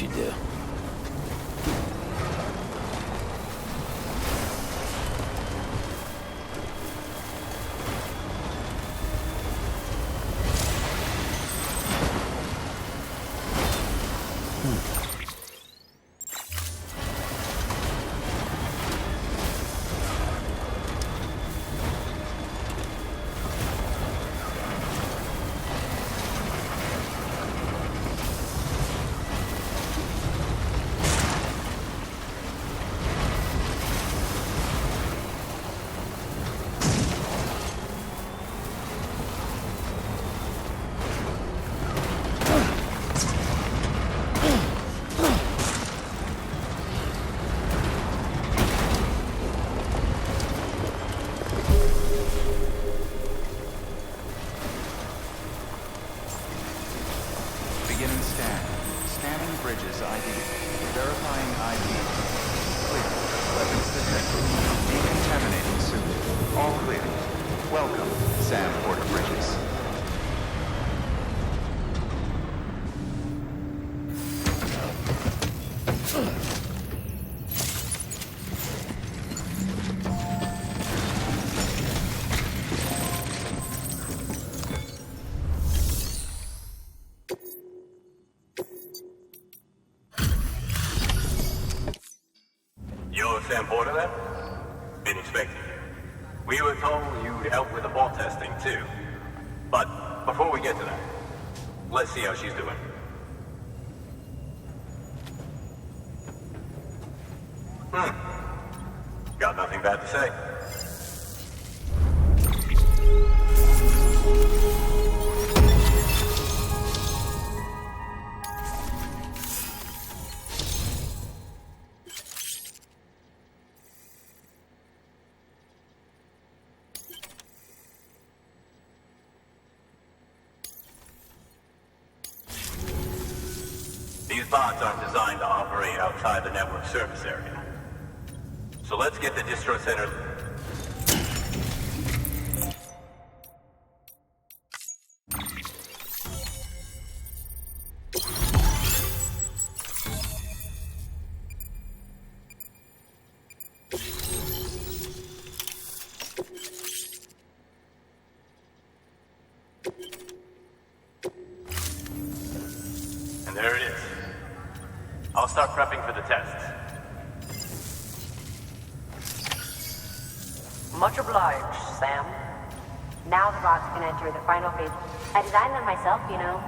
what you do. Beginning scan. Scanning bridges ID. Verifying ID. Clear. Weapons detected. Decontaminating suit. All clear. Welcome, Sam Porter Bridges. You're Sam Porter then? Been expecting you. We were told you'd help with the ball testing too. But before we get to that, let's see how she's doing. Got nothing bad to say. These bots aren't designed to operate outside the network service area. So let's get the distro center. And there it is. I'll start prepping for the tests. Much obliged, Sam. Now the bots can enter the final phase. I designed them myself, you know.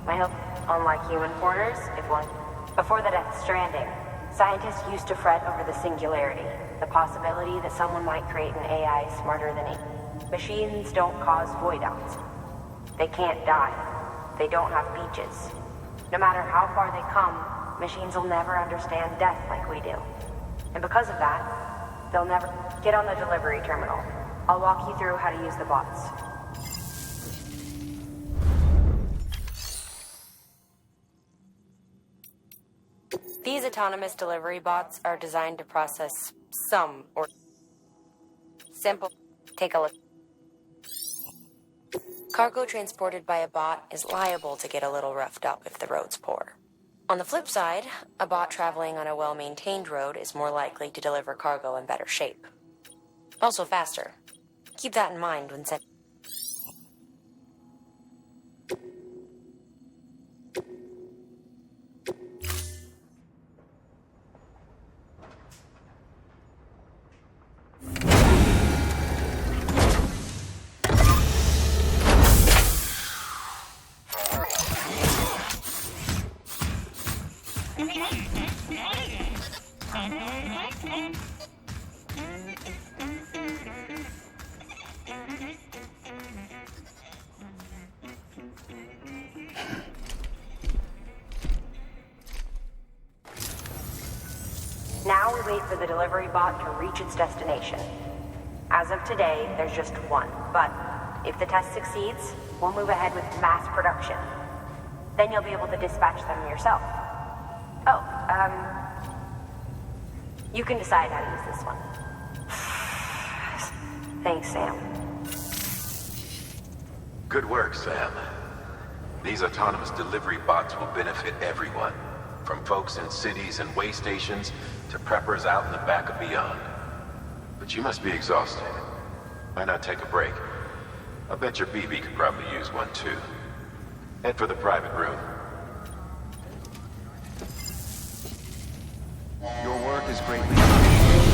My help, unlike human porters, if one. Before the death of Stranding, scientists used to fret over the singularity, the possibility that someone might create an AI smarter than it. Machines don't cause void outs. They can't die. They don't have beaches. No matter how far they come, machines will never understand death like we do. And because of that, they'll never get on the delivery terminal. I'll walk you through how to use the bots. These autonomous delivery bots are designed to process some or simple. Take a look. Cargo transported by a bot is liable to get a little roughed up if the road's poor. On the flip side, a bot traveling on a well-maintained road is more likely to deliver cargo in better shape. Also faster. Keep that in mind when sending. Now we wait for the delivery bot to reach its destination. As of today, there's just one, but if the test succeeds, we'll move ahead with mass production. Then you'll be able to dispatch them yourself. Oh, you can decide how to use this one. Thanks, Sam. Good work, Sam. These autonomous delivery bots will benefit everyone, From folks in cities and way stations to preppers out in the back of beyond. But you must be exhausted. Why not take a break? I bet your BB could probably use one too. Head for the private room. Your work is greatly appreciated.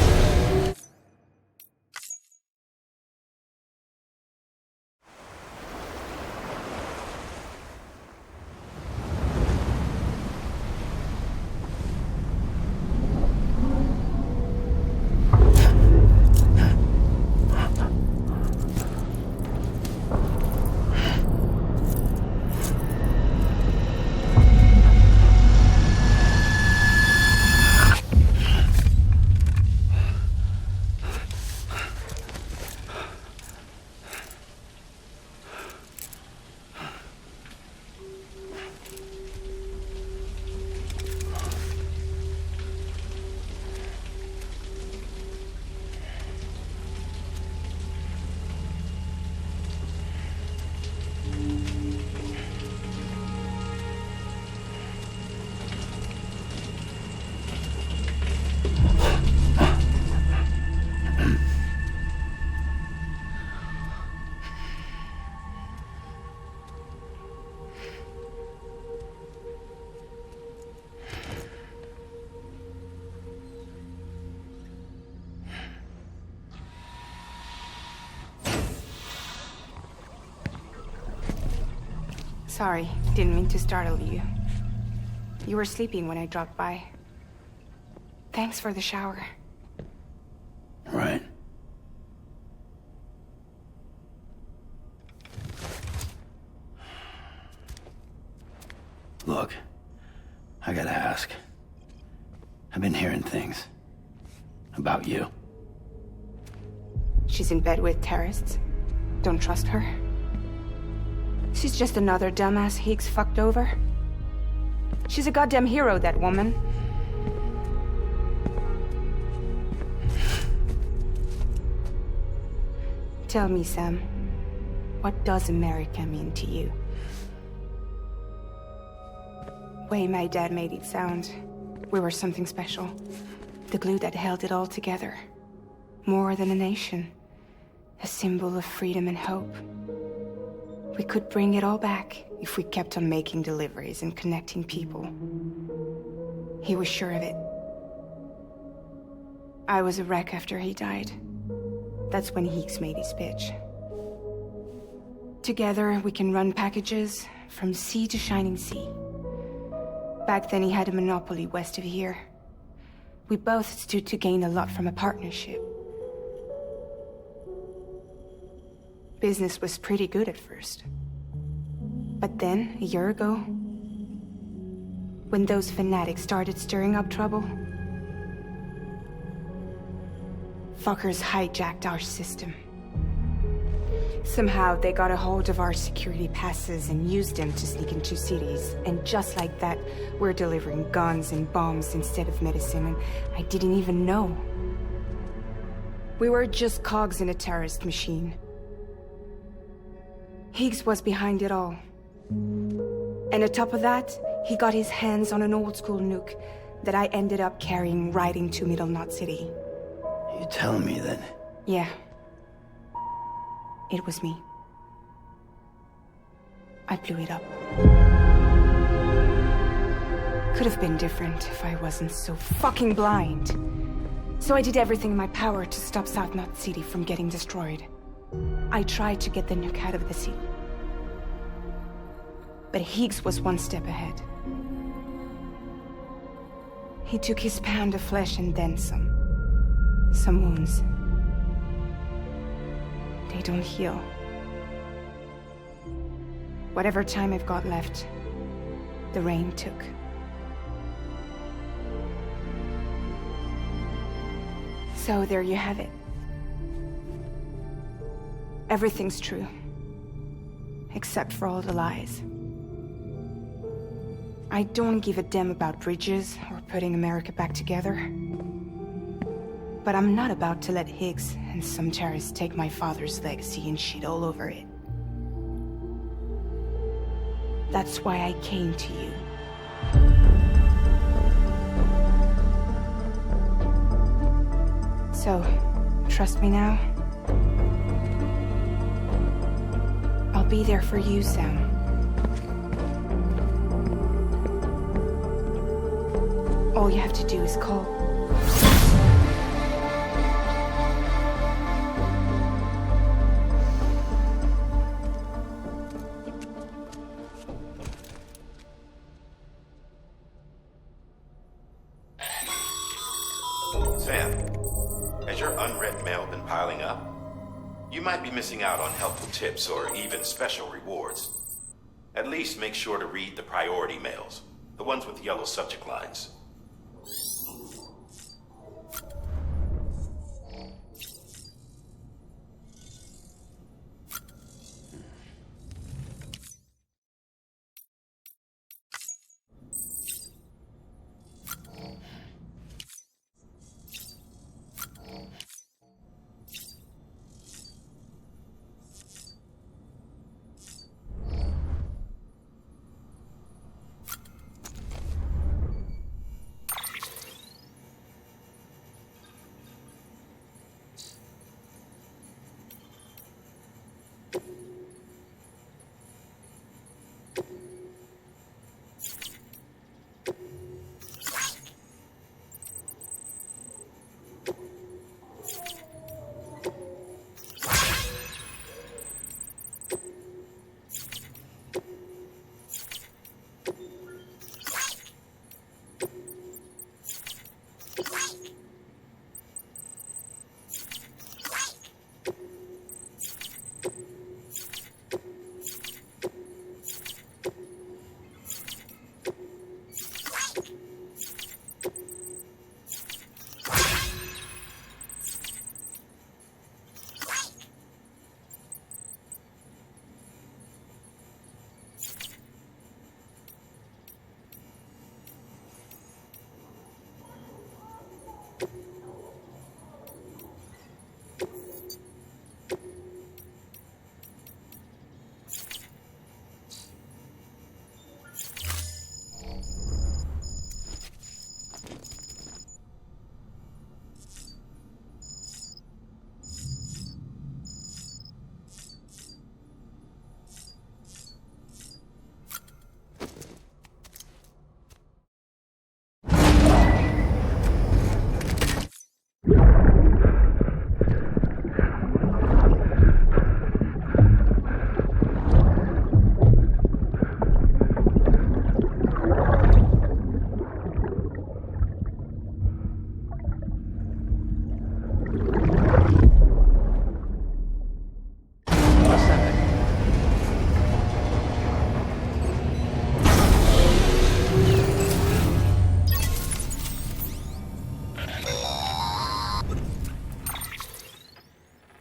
Sorry, didn't mean to startle you. You were sleeping when I dropped by. Thanks for the shower. Right. Look, I gotta ask. I've been hearing things about you. She's in bed with terrorists. Don't trust her. She's just another dumbass Higgs fucked over. She's a goddamn hero, that woman. Tell me, Sam, what does America mean to you? Way my dad made it sound, we were something special. The glue that held it all together. More than a nation. A symbol of freedom and hope. We could bring it all back if we kept on making deliveries and connecting people. He was sure of it. I was a wreck after he died. That's when Higgs made his pitch. Together, we can run packages from sea to shining sea. Back then, he had a monopoly west of here. We both stood to gain a lot from a partnership. Business was pretty good at first. But then, a year ago, when those fanatics started stirring up trouble, fuckers hijacked our system. Somehow, they got a hold of our security passes and used them to sneak into cities. And just like that, we're delivering guns and bombs instead of medicine, and I didn't even know. We were just cogs in a terrorist machine. Higgs was behind it all. And on top of that, he got his hands on an old-school nuke that I ended up carrying right into 𝔬𝔦 City. You telling me that? Yeah. It was me. I blew it up. Could have been different if I wasn't so fucking blind. So I did everything in my power to stop 𝔬𝔦 City from getting destroyed. I tried to get the nuke out of the city. But Higgs was one step ahead. He took his pound of flesh and then some. Some wounds. They don't heal. Whatever time I've got left, the rain took. So there you have it. Everything's true. Except for all the lies. I don't give a damn about bridges or putting America back together. But I'm not about to let Higgs and some terrorists take my father's legacy and shit all over it. That's why I came to you. So, trust me now? I'll be there for you, Sam. All you have to do is call. Sam, has your unread mail been piling up? You might be missing out on helpful tips or even special rewards. At least make sure to read the priority mails, the ones with yellow subject lines.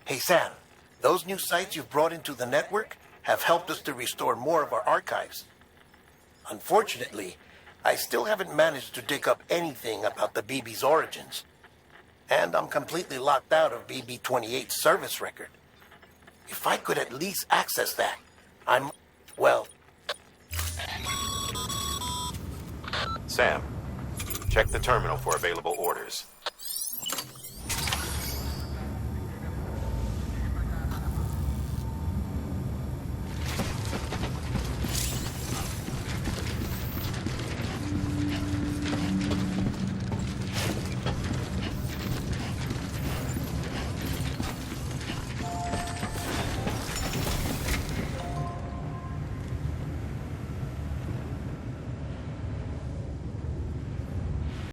Hey, Sam, those new sites you've brought into the network have helped us to restore more of our archives. Unfortunately, I still haven't managed to dig up anything about the BB's origins. And I'm completely locked out of BB-28's service record. If I could at least access that, well... Sam, check the terminal for available orders.